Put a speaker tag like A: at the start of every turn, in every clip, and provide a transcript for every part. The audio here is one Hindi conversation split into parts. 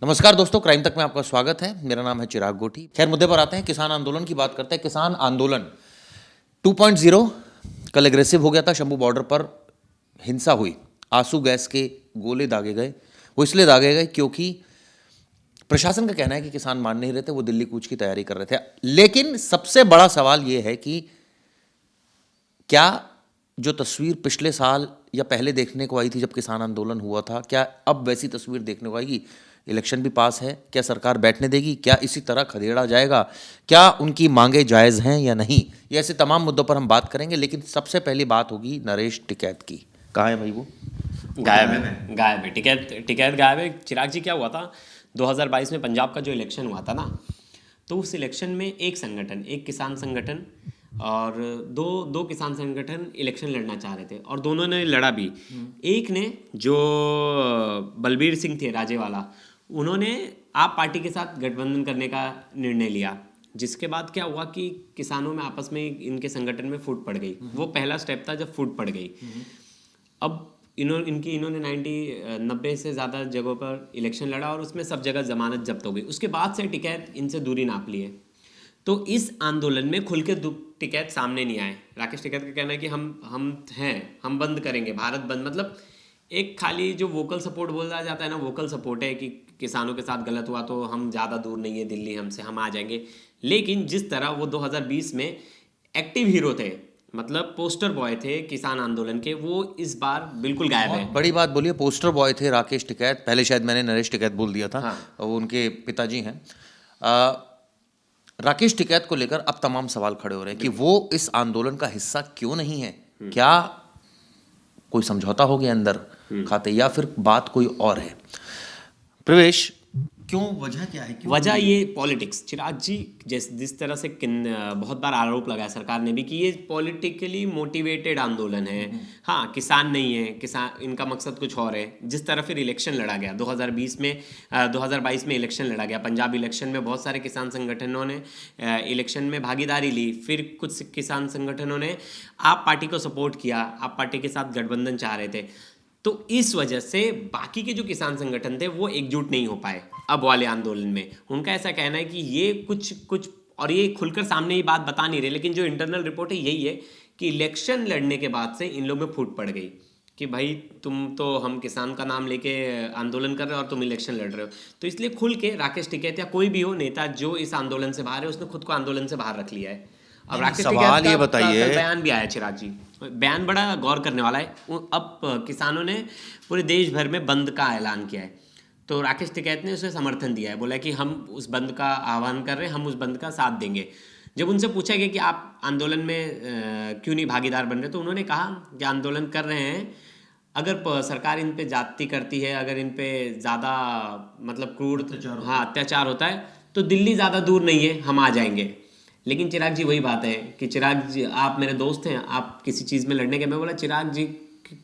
A: नमस्कार दोस्तों, क्राइम तक में आपका स्वागत है। मेरा नाम है चिराग गोठी। खैर, मुद्दे पर आते हैं। किसान आंदोलन की बात करते हैं। किसान आंदोलन 2.0 कल एग्रेसिव हो गया था। शंभू बॉर्डर पर हिंसा हुई, आंसू गैस के गोले दागे गए। वो इसलिए दागे गए क्योंकि प्रशासन का कहना है कि किसान मान नहीं रहे थे, वो दिल्ली कूच की तैयारी कर रहे थे। लेकिन सबसे बड़ा सवाल ये है कि क्या जो तस्वीर पिछले साल या पहले देखने को आई थी जब किसान आंदोलन हुआ था, क्या अब वैसी तस्वीर देखने को आएगी? इलेक्शन भी पास है, क्या सरकार बैठने देगी? क्या इसी तरह खदेड़ा जाएगा? क्या उनकी मांगे जायज़ हैं या नहीं? ये ऐसे तमाम मुद्दों पर हम बात करेंगे, लेकिन सबसे पहली बात होगी नरेश टिकैत की। कहाँ है भाई वो?
B: गायब है। टिकैत गायब है। चिराग जी, क्या हुआ था 2022 में पंजाब का जो इलेक्शन हुआ था ना, तो उस इलेक्शन में एक किसान संगठन और दो किसान संगठन इलेक्शन लड़ना चाह रहे थे और दोनों ने लड़ा भी। एक ने, जो बलबीर सिंह थे राजेवाला, उन्होंने आप पार्टी के साथ गठबंधन करने का निर्णय लिया, जिसके बाद क्या हुआ कि किसानों में आपस में इनके संगठन में फूट पड़ गई। वो पहला स्टेप था जब फूट पड़ गई। अब इन्होंने 90 से ज़्यादा जगहों पर इलेक्शन लड़ा और उसमें सब जगह जमानत जब्त हो गई। उसके बाद से टिकैत इनसे दूरी नाप ली है। तो इस आंदोलन में खुल के टिकैत सामने नहीं आए। राकेश टिकैत का कहना है कि हम बंद करेंगे, भारत बंद। मतलब एक खाली जो वोकल सपोर्ट बोला जाता है ना, वोकल सपोर्ट है कि किसानों के साथ गलत हुआ तो हम ज़्यादा दूर नहीं है दिल्ली हमसे, हम आ जाएंगे। लेकिन जिस तरह वो 2020 में एक्टिव हीरो थे, मतलब पोस्टर बॉय थे किसान आंदोलन के, वो इस बार बिल्कुल गायब है।
A: बड़ी बात बोलिए। पोस्टर बॉय थे राकेश टिकैत। पहले शायद मैंने नरेश टिकैत बोल दिया था।
B: हाँ।
A: वो उनके पिताजी हैं। राकेश टिकैत को लेकर अब तमाम सवाल खड़े हो रहे हैं कि वो इस आंदोलन का हिस्सा क्यों नहीं है। क्या कोई समझौता हो गया अंदर खाते, या फिर बात कोई और है? प्रवेश, क्यों, वजह क्या है? क्यों?
B: वजह ये पॉलिटिक्स। चिराग जी, जिस तरह से बहुत बार आरोप लगाया सरकार ने भी कि ये पॉलिटिकली मोटिवेटेड आंदोलन है। हाँ, किसान नहीं है, किसान इनका मकसद कुछ और है। जिस तरह फिर इलेक्शन लड़ा गया 2022 में इलेक्शन लड़ा गया, पंजाब इलेक्शन में बहुत सारे किसान संगठनों ने इलेक्शन में भागीदारी ली। फिर कुछ किसान संगठनों ने आप पार्टी को सपोर्ट किया, आप पार्टी के साथ गठबंधन चाह रहे थे। तो इस वजह से बाकी के जो किसान संगठन थे वो एकजुट नहीं हो पाए अब वाले आंदोलन में। उनका ऐसा कहना है कि ये कुछ और ये खुलकर सामने ये बात बता नहीं रहे, लेकिन जो इंटरनल रिपोर्ट है यही है कि इलेक्शन लड़ने के बाद से इन लोग में फूट पड़ गई कि भाई तुम तो, हम किसान का नाम लेके आंदोलन कर रहे हो और तुम इलेक्शन लड़ रहे हो। तो इसलिए खुल के राकेश टिकैत या कोई भी हो नेता जो इस आंदोलन से बाहर है, उसने खुद को आंदोलन से बाहर रख लिया है। अब राकेश
A: सवाल ये
B: टिकैत
A: बताइए।
B: का बयान भी आया चिराग जी, बयान बड़ा गौर करने वाला है। अब किसानों ने पूरे देश भर में बंद का ऐलान किया है, तो राकेश टिकैत ने उसे समर्थन दिया है। बोला कि हम उस बंद का आह्वान कर रहे हैं, हम उस बंद का साथ देंगे। जब उनसे पूछा गया कि आप आंदोलन में क्यों नहीं भागीदार बन रहे, तो उन्होंने कहा कि आंदोलन कर रहे हैं, अगर सरकार इन पे जाति करती है, अगर इन पे ज़्यादा मतलब क्रूर अत्याचार होता है, तो दिल्ली ज़्यादा दूर नहीं है, हम आ जाएंगे। लेकिन चिराग जी, वही बात है कि चिराग जी आप मेरे दोस्त हैं, आप किसी चीज़ में लड़ने के, मैं बोला चिराग जी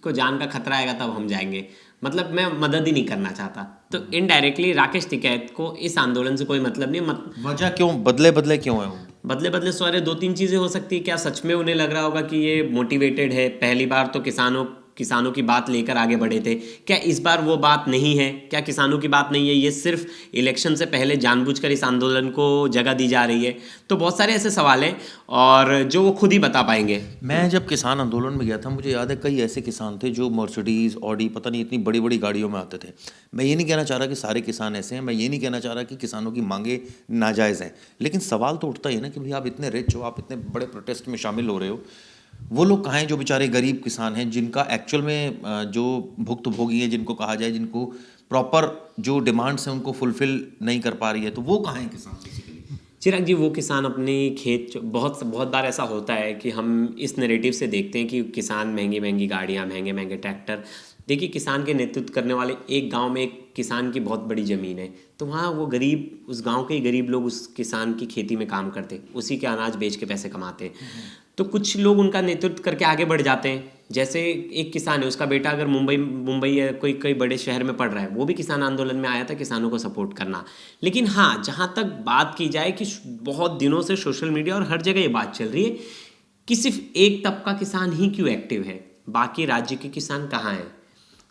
B: को जान का खतरा आएगा तब हम जाएंगे। मतलब मैं मदद ही नहीं करना चाहता। तो इनडायरेक्टली राकेश टिकैत को इस आंदोलन से कोई मतलब नहीं।
A: वजह क्यों बदले बदले क्यों है वो?
B: बदले सवारे दो तीन चीज़ें हो सकती है। क्या सच में उन्हें लग रहा होगा कि ये मोटिवेटेड है? पहली बार तो किसानों की बात लेकर आगे बढ़े थे। क्या इस बार वो बात नहीं है? क्या किसानों की बात नहीं है, ये सिर्फ इलेक्शन से पहले जानबूझकर इस आंदोलन को जगह दी जा रही है? तो बहुत सारे ऐसे सवाल हैं और जो वो खुद ही बता पाएंगे।
A: मैं जब किसान आंदोलन में गया था, मुझे याद है कई ऐसे किसान थे जो मर्सिडीज़, ऑडी, पता नहीं इतनी बड़ी बड़ी गाड़ियों में आते थे। मैं ये नहीं कहना चाह रहा कि सारे किसान ऐसे हैं, मैं ये नहीं कहना चाह रहा कि किसानों की मांगे नाजायज़ हैं, लेकिन सवाल तो उठता ही है ना कि भाई आप इतने रिच हो, आप इतने बड़े प्रोटेस्ट में शामिल हो रहे हो, वो लोग कहाँ हैं जो बेचारे गरीब किसान हैं, जिनका एक्चुअल में जो भुक्तभोगी है, जिनको कहा जाए, जिनको प्रॉपर जो डिमांड्स हैं उनको फुलफिल नहीं कर पा रही है, तो वो कहाँ हैं किसान बेसिकली?
B: चिराग जी, वो किसान अपनी खेत, बहुत बहुत बार ऐसा होता है कि हम इस नैरेटिव से देखते हैं कि किसान महंगी महंगी गाड़ियाँ, महंगे महंगे ट्रैक्टर। देखिए, किसान के नेतृत्व करने वाले एक गांव में एक किसान की बहुत बड़ी ज़मीन है, तो वहाँ वो गरीब, उस गांव के ही गरीब लोग उस किसान की खेती में काम करते, उसी के अनाज बेच के पैसे कमाते। तो कुछ लोग उनका नेतृत्व करके आगे बढ़ जाते हैं। जैसे एक किसान है, उसका बेटा अगर मुंबई या कोई बड़े शहर में पढ़ रहा है, वो भी किसान आंदोलन में आया था किसानों को सपोर्ट करना। लेकिन हाँ, जहाँ तक बात की जाए कि बहुत दिनों से सोशल मीडिया और हर जगह ये बात चल रही है कि सिर्फ एक तबका किसान ही क्यों एक्टिव है, बाकी राज्य के किसान कहाँ हैं?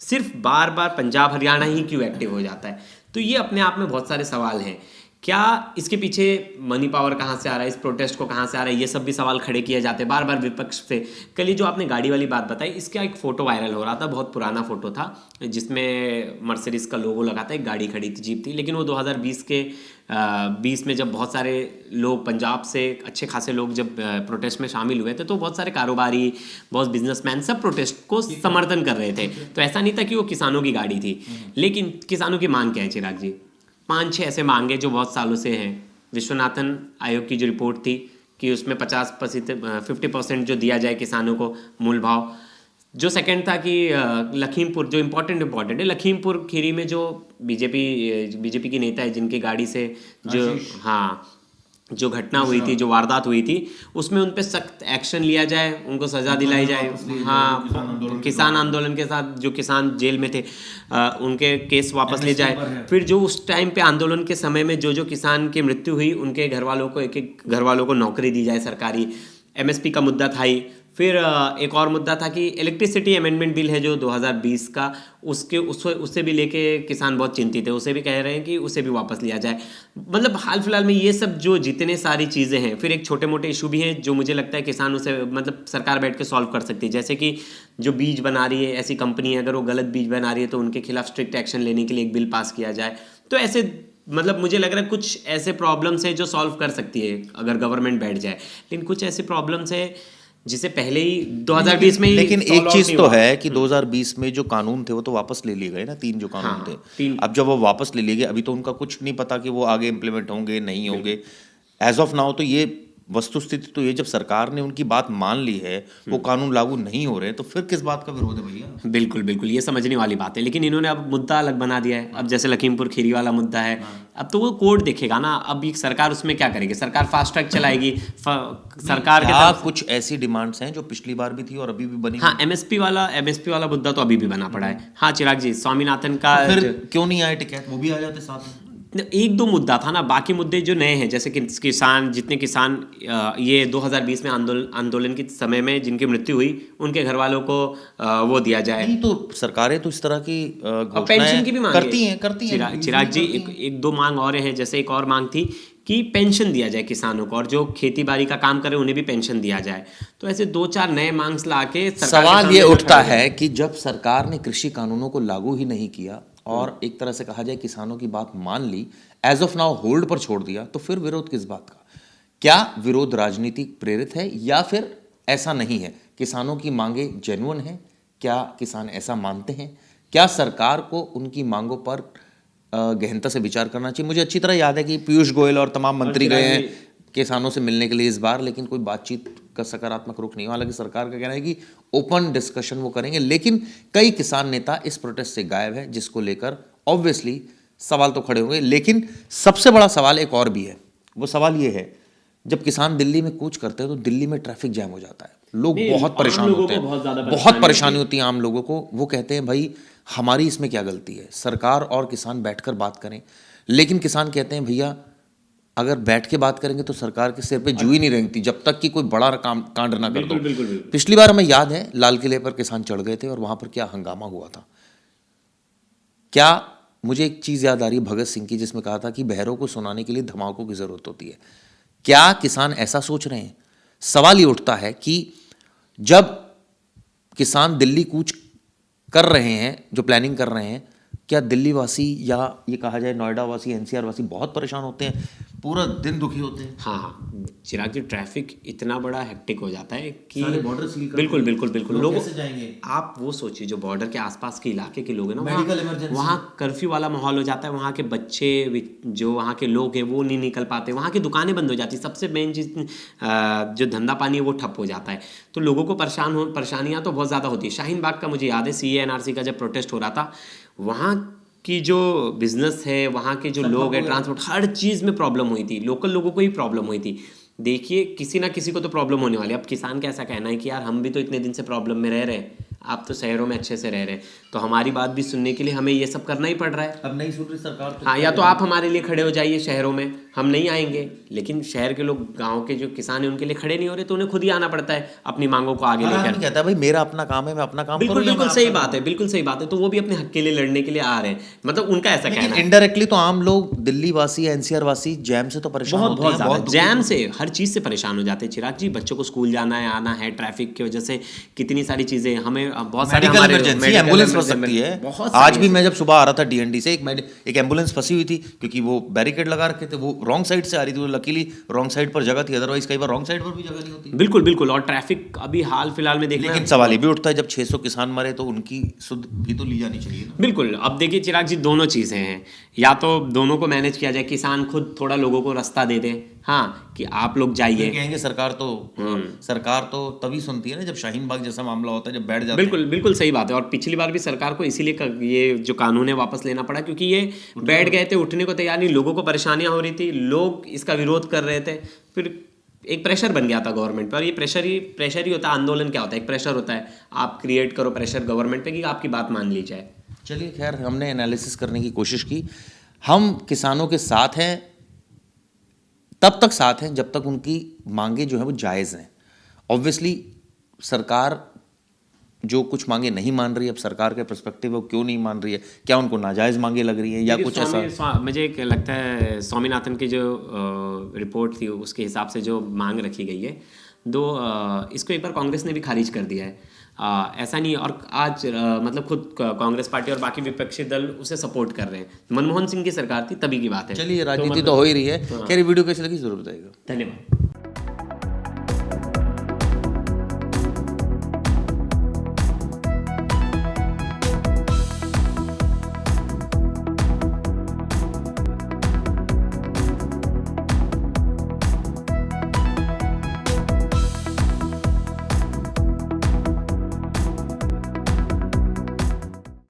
B: सिर्फ बार बार पंजाब हरियाणा ही क्यों एक्टिव हो जाता है? तो ये अपने आप में बहुत सारे सवाल हैं। क्या इसके पीछे मनी पावर कहाँ से आ रहा है, इस प्रोटेस्ट को कहाँ से आ रहा है, ये सब भी सवाल खड़े किए जाते हैं बार बार विपक्ष से। कल ये जो आपने गाड़ी वाली बात बताई, इसका एक फ़ोटो वायरल हो रहा था, बहुत पुराना फ़ोटो था, जिसमें मर्सिडीज़ का लोगो लगा था, एक गाड़ी खड़ी थी, जीप थी, लेकिन वो 2020 के 20 में जब बहुत सारे लोग पंजाब से अच्छे खासे लोग जब प्रोटेस्ट में शामिल हुए थे, तो बहुत सारे कारोबारी, बहुत बिजनेसमैन सब प्रोटेस्ट को समर्थन कर रहे थे। तो ऐसा नहीं था कि वो किसानों की गाड़ी थी। लेकिन किसानों की मांग क्या है चिराग जी? 5-6 ऐसे मांगे जो बहुत सालों से हैं। विश्वनाथन आयोग की जो रिपोर्ट थी कि उसमें 50% जो दिया जाए किसानों को मूल भाव। जो सेकंड था कि लखीमपुर, जो इम्पोर्टेंट है, लखीमपुर खीरी में जो बीजेपी की नेता है जिनकी गाड़ी से जो घटना हुई थी, जो वारदात हुई थी, उसमें उन पे सख्त एक्शन लिया जाए, उनको सज़ा दिलाई जाए। हाँ, किसान आंदोलन के साथ जो किसान जेल में थे उनके केस वापस ले जाए। फिर जो उस टाइम पे आंदोलन के समय में जो किसान की मृत्यु हुई, उनके घर वालों को एक घर वालों को नौकरी दी जाए सरकारी। एमएसपी का मुद्दा था ही। फिर एक और मुद्दा था कि इलेक्ट्रिसिटी अमेंडमेंट बिल है जो 2020 का, उससे भी लेके किसान बहुत चिंतित है, उसे भी कह रहे हैं कि उसे भी वापस लिया जाए। मतलब हाल फिलहाल में ये सब जो जितने सारी चीज़ें हैं। फिर एक छोटे मोटे इशू भी हैं जो मुझे लगता है किसान उसे मतलब सरकार बैठ के सॉल्व कर सकती है, जैसे कि जो बीज बना रही है ऐसी कंपनी है, अगर वो गलत बीज बना रही है तो उनके खिलाफ स्ट्रिक्ट एक्शन लेने के लिए एक बिल पास किया जाए। तो ऐसे मतलब मुझे लग रहा है कुछ ऐसे प्रॉब्लम्स है जो सॉल्व कर सकती है अगर गवर्नमेंट बैठ जाए, लेकिन कुछ ऐसे प्रॉब्लम्स है जिसे पहले ही 2020 में ही।
A: लेकिन एक चीज तो है कि 2020 में जो कानून थे वो तो वापस ले लिए गए ना, 3 जो कानून थे। अब जब वो वापस ले लिए गए, अभी तो उनका कुछ नहीं पता कि वो आगे इम्प्लीमेंट होंगे नहीं होंगे। एज ऑफ नाउ तो ये वस्तुस्थिति तो ये, जब सरकार ने उनकी बात मान ली है, वो कानून लागू नहीं हो रहे, तो फिर किस बात का विरोध है भैया?
B: बिल्कुल बिल्कुल, ये समझने वाली बात है। लेकिन इन्होंने अब मुद्दा अलग बना दिया है। अब जैसे लखीमपुर खीरी वाला मुद्दा है, अब तो वो कोर्ट देखेगा ना। अब ये सरकार उसमें क्या करेगी? सरकार फास्ट ट्रैक चलाएगी। सरकार के तरफ
A: कुछ ऐसी डिमांड्स हैं जो पिछली बार भी थी और अभी भी बनी।
B: हाँ, एमएसपी वाला मुद्दा तो अभी भी बना पड़ा है। हाँ चिराग जी, स्वामीनाथन का
A: फिर क्यों नहीं आए टिकैत? वो भी आ जाते साथ में।
B: एक दो मुद्दा था ना, बाकी मुद्दे जो नए हैं, जैसे कि जितने किसान ये 2020 में आंदोलन के समय में जिनकी मृत्यु हुई, उनके घर वालों को वो दिया जाए।
A: नहीं तो सरकारें तो इस तरह की
B: पेंशन की भी मांग
A: करती हैं।
B: चिराग जी, एक दो मांग और हैं। जैसे एक और मांग थी कि पेंशन दिया जाए किसानों को, और जो खेती बाड़ी का काम करे उन्हें भी पेंशन दिया जाए। तो ऐसे 2-4 नए मांग्स ला के
A: सवाल ये उठता है कि जब सरकार ने कृषि कानूनों को लागू ही नहीं किया और एक तरह से कहा जाए किसानों की बात मान ली, एज ऑफ नाउ होल्ड पर छोड़ दिया, तो फिर विरोध किस बात का? क्या विरोध राजनीतिक प्रेरित है या फिर ऐसा नहीं है? किसानों की मांगे जेन्युइन है? क्या किसान ऐसा मानते हैं? क्या सरकार को उनकी मांगों पर गहनता से विचार करना चाहिए? मुझे अच्छी तरह याद है कि पीयूष गोयल और तमाम मंत्री गए हैं किसानों से मिलने के लिए इस बार, लेकिन कोई बातचीत का सकारात्मक रुख नहीं हुआ। हालांकि सरकार का कहना है कि ओपन डिस्कशन वो करेंगे, लेकिन कई किसान नेता इस प्रोटेस्ट से गायब है, जिसको लेकर ऑब्वियसली सवाल तो खड़े होंगे। लेकिन सबसे बड़ा सवाल एक और भी है। वो सवाल ये है, जब किसान दिल्ली में कूच करते हैं तो दिल्ली में ट्रैफिक जैम हो जाता है, लोग बहुत परेशान होते हैं, बहुत परेशानी होती है आम लोगों को। वो कहते हैं भाई हमारी इसमें क्या गलती है? सरकार और किसान बैठकर बात करें। लेकिन किसान कहते हैं भैया अगर बैठ के बात करेंगे तो सरकार के सिर पे जू ही नहीं रेंगती जब तक कि कोई बड़ा कांड ना कर दो। पिछली बार हमें याद है लाल किले पर किसान चढ़ गए थे और वहां पर क्या हंगामा हुआ था। क्या मुझे एक चीज याद आ रही है भगत सिंह की, जिसमें कहा था कि बहरों को सुनाने के लिए धमाकों की जरूरत होती है। क्या किसान ऐसा सोच रहे हैं? सवाल ये उठता है कि जब किसान दिल्ली कूच कर रहे हैं, जो प्लानिंग कर रहे हैं, क्या दिल्ली वासी या ये कहा जाए नोएडा वासी, एनसीआर वासी बहुत परेशान होते हैं, पूरा दिन दुखी होते हैं?
B: हाँ चिराग जी, ट्रैफिक इतना बड़ा हेक्टिक हो जाता है कि
A: बॉर्डर
B: बिल्कुल लोग
A: कैसे जाएंगे?
B: आप वो सोचिए जो बॉर्डर के आसपास के इलाके के लोग हैं ना, वहाँ कर्फ्यू वाला माहौल हो जाता है। वहाँ के बच्चे, जो वहाँ के लोग हैं वो नहीं निकल पाते, वहाँ की दुकानें बंद हो जाती। सबसे मेन चीज़ जो धंधा पानी है वो ठप हो जाता है। तो लोगों को परेशानियाँ तो बहुत ज़्यादा होती है। शाहीन बाग का मुझे याद है CA NRC का जब प्रोटेस्ट हो रहा था, वहाँ की जो बिजनेस है, वहाँ के जो लोग हैं, ट्रांसपोर्ट, हर चीज़ में प्रॉब्लम हुई थी। लोकल लोगों को ही प्रॉब्लम हुई थी। देखिए किसी ना किसी को तो प्रॉब्लम होने वाली है। अब किसान का ऐसा कहना है कि यार हम भी तो इतने दिन से प्रॉब्लम में रह रहे हैं, आप तो शहरों में अच्छे से रह रहे हैं, तो हमारी बात भी सुनने के लिए हमें ये सब करना ही पड़ रहा है।
A: अब नहीं सुन रही सरकार तो
B: हाँ, या तो आप हमारे लिए खड़े हो जाइए शहरों में, हम नहीं आएंगे, लेकिन शहर के लोग, गांव के जो किसान हैं उनके लिए खड़े नहीं हो रहे, तो उन्हें खुद ही आना पड़ता है अपनी मांगों को आगे
A: हर
B: लेकर।
A: आदमी कहता है भाई मेरा अपना काम है, मैं अपना काम
B: बिल्कुल
A: करूँ या
B: बिल्कुल
A: मैं
B: सही
A: आपका
B: बात है, बिल्कुल सही बात है। तो वो भी अपने हक के लिए लड़ने के लिए आ रहे हैं, मतलब उनका ऐसा कहना है।
A: इनडायरेक्टली तो आम लोग दिल्ली वासी, एनसीआर वासी जैम से तो परेशान
B: बहुत
A: होते
B: बहुत
A: हैं,
B: ज्यादा
A: दुखी
B: जैम
A: होते
B: से, हर चीज से परेशान हो जाते हैं चिराग जी। बच्चों को स्कूल जाना है, आना है, ट्रैफिक की वजह से कितनी सारी चीजें, हमें बहुत सारे
A: मेडिकल
B: हमारे
A: इमरजेंसी,
B: medical
A: एम्बुलेंस फंस
B: emergency-
A: सकती है।
B: बहुत
A: आज
B: सारी
A: भी
B: ऐसी-
A: मैं जब सुबह आ रहा था डीएनडी से, एक एम्बुलेंस फंसी हुई थी क्योंकि वो बैरिकेड लगा रखे थे, वो रॉन्ग साइड से आ रही थी, लकीली रॉन्ग साइड पर जगह थी, अदरवाइज कई बार रॉन्ग साइड पर भी जगह नहीं होती।
B: बिल्कुल बिल्कुल। और ट्रैफिक अभी हाल फिलहाल में देखना,
A: लेकिन सवाल ये भी उठता है जब 600 किसान मरे तो उनकी सुध भी तो ली जानी चाहिए ना।
B: बिल्कुल। अब देखिए चिराग जी, दोनों चीज़ें हैं, या तो दोनों को मैनेज किया जाए, किसान खुद थोड़ा लोगों को रास्ता दे दे, हाँ कि आप लोग जाइए।
A: फिर कहेंगे सरकार तो तभी सुनती है ना जब शाहीन बाग जैसा मामला होता है, जब बैठ जाते
B: बिल्कुल बिल्कुल सही बात है। और पिछली बार भी सरकार को इसीलिए ये जो कानून है वापस लेना पड़ा, क्योंकि ये बैठ गए थे, उठने को तैयार नहीं, लोगों को परेशानियां हो रही थी, लोग इसका विरोध कर रहे थे, फिर एक प्रेशर बन गया था गवर्नमेंट पर। और ये प्रेशर ही होता है, आंदोलन क्या होता है, एक प्रेशर होता है, आप क्रिएट करो प्रेशर गवर्नमेंट पे कि आपकी बात मान ली जाए।
A: चलिए खैर, हमने एनालिसिस करने की कोशिश की। हम किसानों के साथ हैं, तब तक साथ हैं जब तक उनकी मांगे जो है वो जायज़ हैं। ऑब्वियसली सरकार जो कुछ मांगे नहीं मान रही है, अब सरकार के पर्सपेक्टिव वो क्यों नहीं मान रही है, क्या उनको नाजायज़ मांगे लग रही है या कुछ ऐसा।
B: मुझे एक लगता है स्वामीनाथन की जो रिपोर्ट थी उसके हिसाब से जो मांग रखी गई है, इसको एक बार कांग्रेस ने भी खारिज कर दिया है। ऐसा नहीं, और आज मतलब खुद कांग्रेस पार्टी और बाकी विपक्षी दल उसे सपोर्ट कर रहे हैं। मनमोहन सिंह की सरकार थी तभी की बात है।
A: चलिए, राजनीति तो हो ही रही है। खैर, वीडियो कैसी लगी जरूर बताइएगा।
B: धन्यवाद।